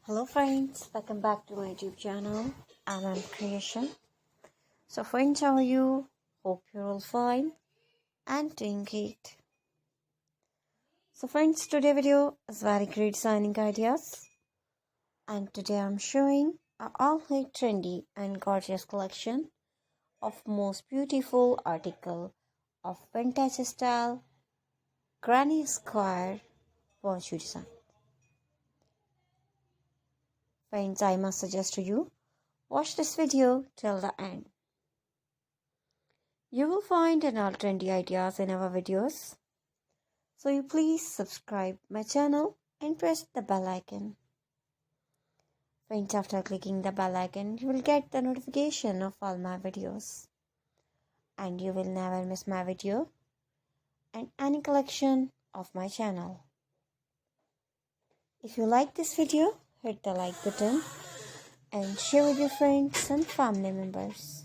Hello friends, welcome back to my YouTube channel and I'm Creation. So friends, how are you? Hope you're all fine and doing great. So friends, today video is very great designing ideas, and today I'm showing a all-new trendy and gorgeous collection of most beautiful article of vintage style granny square poncho design. Friends, I must suggest to you, watch this video till the end. You will find all trendy ideas in our videos. So you please subscribe my channel and press the bell icon. Friends, after clicking the bell icon, you will get the notification of all my videos. And you will never miss my video and any collection of my channel. If you like this video, hit the like button and share with your friends and family members.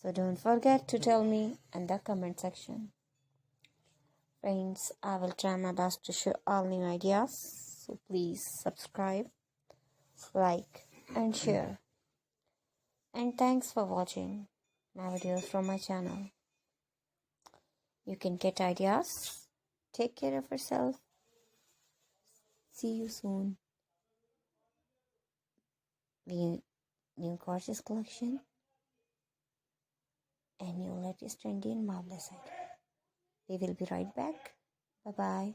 So don't forget to tell me in the comment section. Friends, I will try my best to share all new ideas. So please subscribe, like and share. And thanks for watching my videos from my channel. You can get ideas. Take care of yourself. See you soon. New gorgeous collection and new latest trendy and marvelous idea. We will be right back. Bye bye.